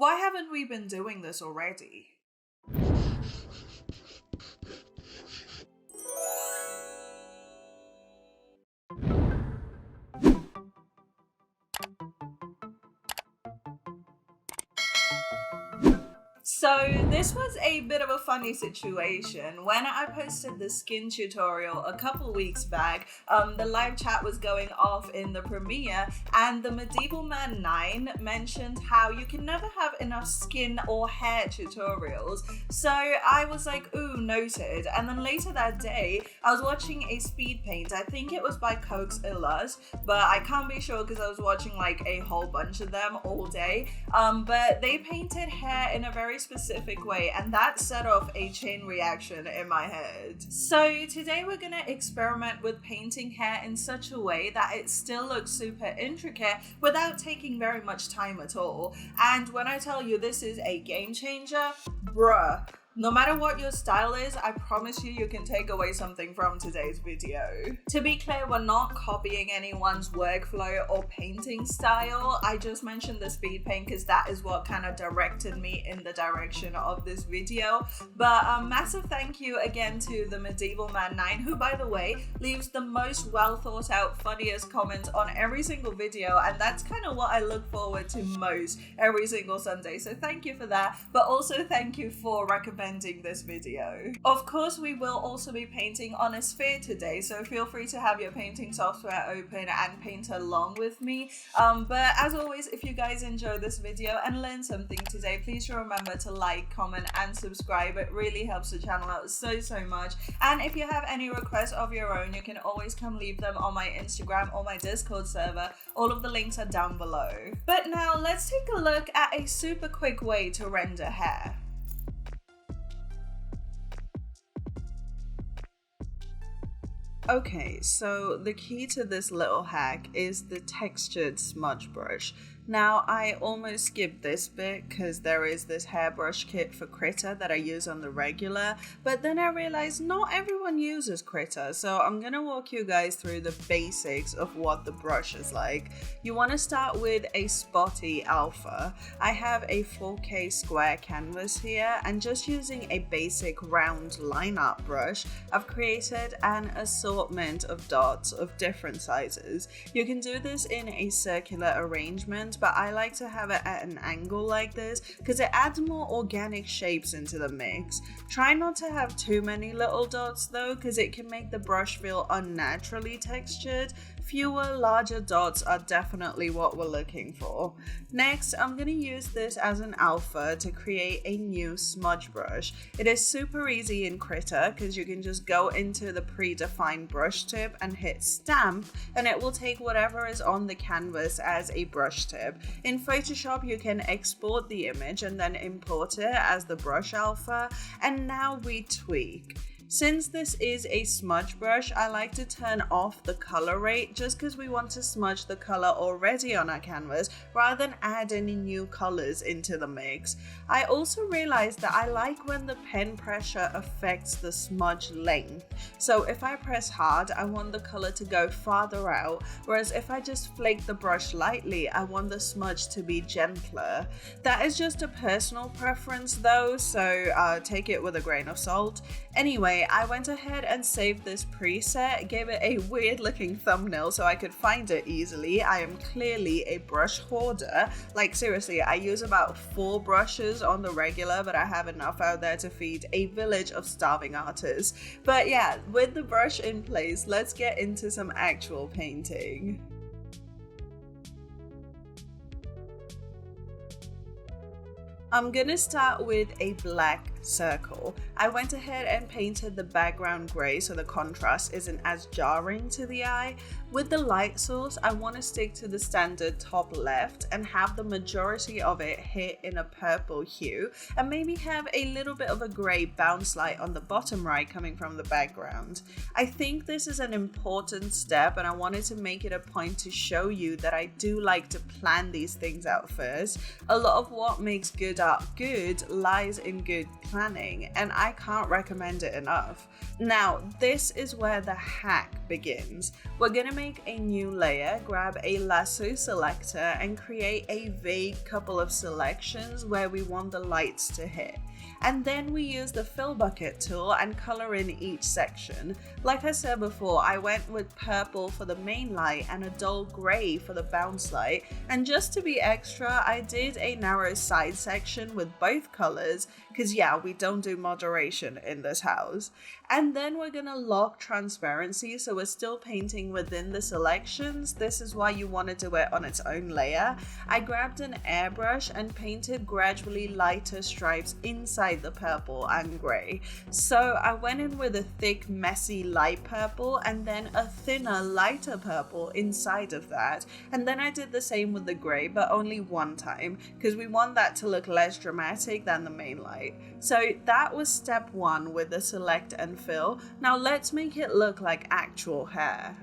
Why haven't we been doing this already? So this was a bit of a funny situation. When I posted the skin tutorial a couple weeks back, the live chat was going off in the premiere, and the Medieval Man 9 mentioned how you can never have enough skin or hair tutorials. So I was like, ooh, noted. And then later that day, I was watching a speed paint. I think it was by Coke's Illus, but I can't be sure because I was watching like a whole bunch of them all day. But they painted hair in a very specific way, and that set off a chain reaction in my head. So today we're gonna experiment with painting hair in such a way that it still looks super intricate without taking very much time at all. And when I tell you this is a game changer, bruh. No matter what your style is, I promise you can take away something from today's video. To be clear, we're not copying anyone's workflow or painting style. I just mentioned the speed paint because that is what kind of directed me in the direction of this video. But a massive thank you again to the Medieval Man 9, who by the way leaves the most well thought out, funniest comments on every single video, and that's kind of what I look forward to most every single Sunday. So thank you for that, but also thank you for recommending this video. Of course, we will also be painting on a sphere today, so feel free to have your painting software open and paint along with me. But as always, if you guys enjoy this video and learn something today, please remember to like, comment and subscribe. It really helps the channel out so much. And if you have any requests of your own, you can always come leave them on my Instagram or my Discord server. All of the links are down below. But now let's take a look at a super quick way to render hair. Okay, so the key to this little hack is the textured smudge brush. Now, I almost skipped this bit because there is this hairbrush kit for Critter that I use on the regular, but then I realized not everyone uses Critter, so I'm gonna walk you guys through the basics of what the brush is like. You want to start with a spotty alpha. I have a 4K square canvas here, and just using a basic round line art brush, I've created an assortment of dots of different sizes. You can do this in a circular arrangement, but I like to have it at an angle like this because it adds more organic shapes into the mix. Try not to have too many little dots though, because it can make the brush feel unnaturally textured. Fewer, larger dots are definitely what we're looking for. Next, I'm going to use this as an alpha to create a new smudge brush. It is super easy in Critter because you can just go into the predefined brush tip and hit stamp, and it will take whatever is on the canvas as a brush tip. In Photoshop, you can export the image and then import it as the brush alpha, and now we tweak. Since this is a smudge brush, I like to turn off the color rate just because we want to smudge the color already on our canvas rather than add any new colors into the mix. I also realized that I like when the pen pressure affects the smudge length. So if I press hard, I want the color to go farther out, whereas if I just flake the brush lightly, I want the smudge to be gentler. That is just a personal preference though, so take it with a grain of salt. Anyway, I went ahead and saved this preset, gave it a weird looking thumbnail so I could find it easily. I am clearly a brush hoarder. Like seriously, I use about 4 brushes on the regular, but I have enough out there to feed a village of starving artists. But yeah, with the brush in place, let's get into some actual painting. I'm gonna start with a black circle. I went ahead and painted the background grey so the contrast isn't as jarring to the eye. With the light source, I want to stick to the standard top left and have the majority of it hit in a purple hue, and maybe have a little bit of a grey bounce light on the bottom right coming from the background. I think this is an important step, and I wanted to make it a point to show you that I do like to plan these things out first. A lot of what makes good art good lies in good planning, and I can't recommend it enough. Now, this is where the hack begins. We're gonna make a new layer, grab a lasso selector, and create a vague couple of selections where we want the lights to hit. And then we use the fill bucket tool and color in each section. Like I said before, I went with purple for the main light and a dull gray for the bounce light. And just to be extra, I did a narrow side section with both colors, because yeah, we don't do moderation in this house. And then we're gonna lock transparency, so we're still painting within the selections. This is why you want to do it on its own layer. I grabbed an airbrush and painted gradually lighter stripes inside the purple and gray. So I went in with a thick, messy light purple and then a thinner, lighter purple inside of that. And then I did the same with the gray, but only one time, because we want that to look less dramatic than the main light. So that was step one with the select and fill. Now let's make it look like actual hair.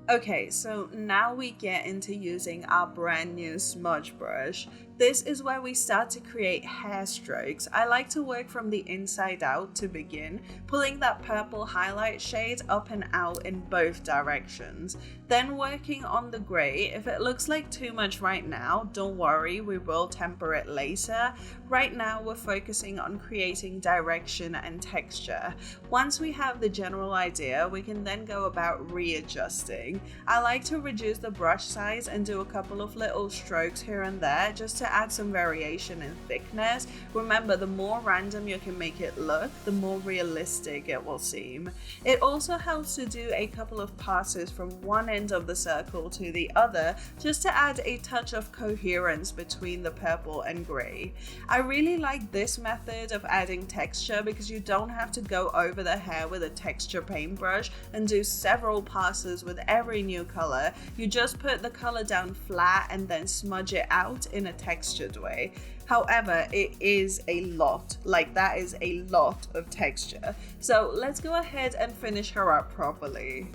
Okay, so now we get into using our brand new smudge brush. This is where we start to create hair strokes. I like to work from the inside out to begin, pulling that purple highlight shade up and out in both directions. Then working on the gray. If it looks like too much right now, don't worry, we will temper it later. Right now we're focusing on creating direction and texture. Once we have the general idea, we can then go about readjusting. I like to reduce the brush size and do a couple of little strokes here and there just to add some variation in thickness. Remember, the more random you can make it look, the more realistic it will seem. It also helps to do a couple of passes from one end of the circle to the other just to add a touch of coherence between the purple and gray. I really like this method of adding texture because you don't have to go over the hair with a texture paintbrush and do several passes with every new color. You just put the color down flat and then smudge it out in a textured way. However, it is a lot, that is a lot of texture. So let's go ahead and finish her up properly.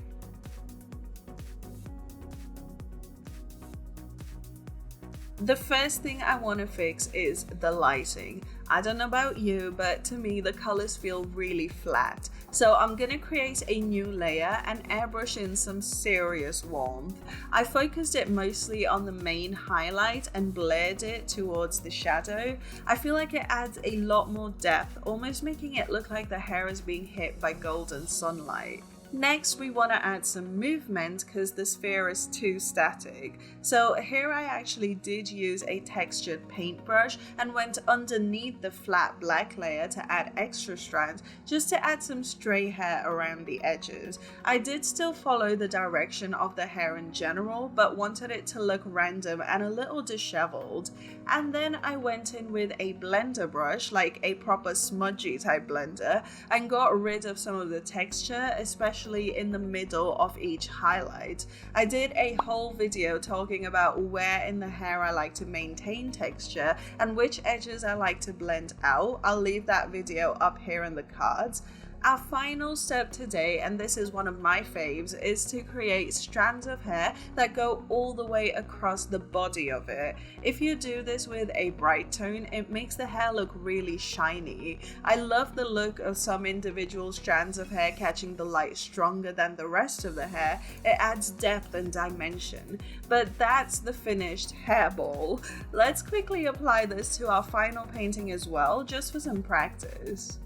The first thing I want to fix is the lighting. I don't know about you, but to me the colors feel really flat. So I'm gonna create a new layer and airbrush in some serious warmth. I focused it mostly on the main highlight and blurred it towards the shadow. I feel like it adds a lot more depth, almost making it look like the hair is being hit by golden sunlight. Next, we want to add some movement because the sphere is too static. So here I actually did use a textured paintbrush and went underneath the flat black layer to add extra strands just to add some stray hair around the edges. I did still follow the direction of the hair in general, but wanted it to look random and a little disheveled. And then I went in with a blender brush, like a proper smudgy type blender, and got rid of some of the texture, especially in the middle of each highlight. I did a whole video talking about where in the hair I like to maintain texture and which edges I like to blend out. I'll leave that video up here in the cards. Our final step today, and this is one of my faves, is to create strands of hair that go all the way across the body of it. If you do this with a bright tone, it makes the hair look really shiny. I love the look of some individual strands of hair catching the light stronger than the rest of the hair. It adds depth and dimension. But that's the finished hairball. Let's quickly apply this to our final painting as well, just for some practice.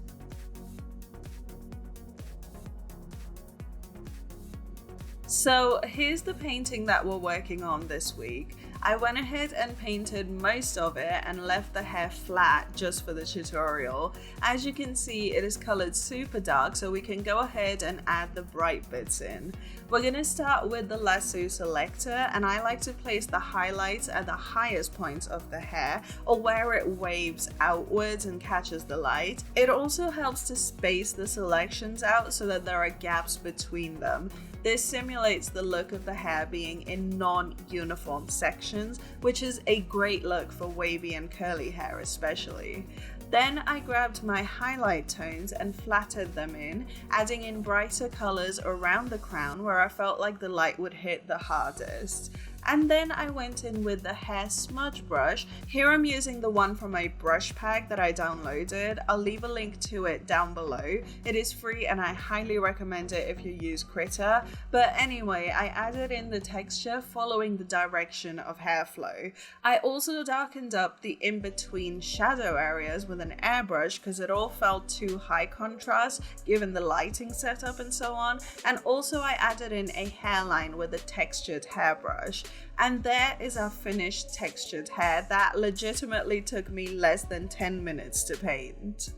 So here's the painting that we're working on this week. I went ahead and painted most of it and left the hair flat just for the tutorial. As you can see, it is colored super dark, so we can go ahead and add the bright bits in. We're gonna start with the lasso selector, and I like to place the highlights at the highest points of the hair or where it waves outwards and catches the light. It also helps to space the selections out so that there are gaps between them. This simulates the look of the hair being in non-uniform sections, which is a great look for wavy and curly hair especially. Then I grabbed my highlight tones and flattered them in, adding in brighter colors around the crown where I felt like the light would hit the hardest. And then I went in with the hair smudge brush. Here I'm using the one from a brush pack that I downloaded. I'll leave a link to it down below. It is free and I highly recommend it if you use Critter. But anyway, I added in the texture following the direction of hair flow. I also darkened up the in-between shadow areas with an airbrush because it all felt too high contrast given the lighting setup and so on. And also I added in a hairline with a textured hairbrush. And there is our finished textured hair that legitimately took me less than 10 minutes to paint.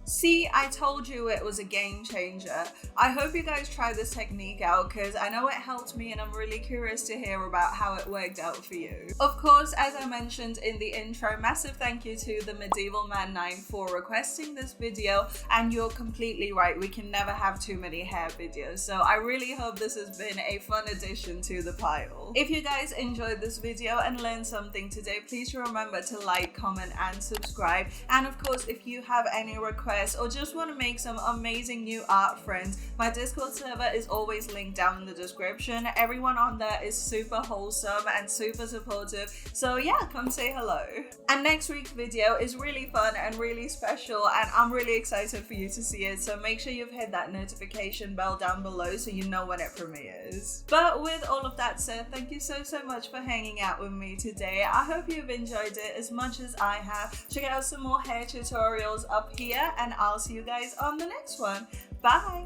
See, I told you it was a game changer. I hope you guys try this technique out because I know it helped me and I'm really curious to hear about how it worked out for you. Of course, as I mentioned in the intro, massive thank you to the Medieval Man 9 for requesting this video, and you're completely right, we can never have too many hair videos, so I really hope this has been a fun addition to the pile. If you guys enjoyed this video and learned something today, please remember to like, comment and subscribe, and of course if you have any requests or just want to make some amazing new art friends, my Discord server is always linked down in the description. Everyone on there is super wholesome and super supportive, so yeah, come say hello. And next week's video is really fun and really special and I'm really excited for you to see it, so make sure you've hit that notification bell down below so you know when it premieres. But with all of that said, thank you so much for hanging out with me today. I hope you've enjoyed it as much as I have. Check out some more hair tutorials up here and I'll see you guys on the next one. Bye!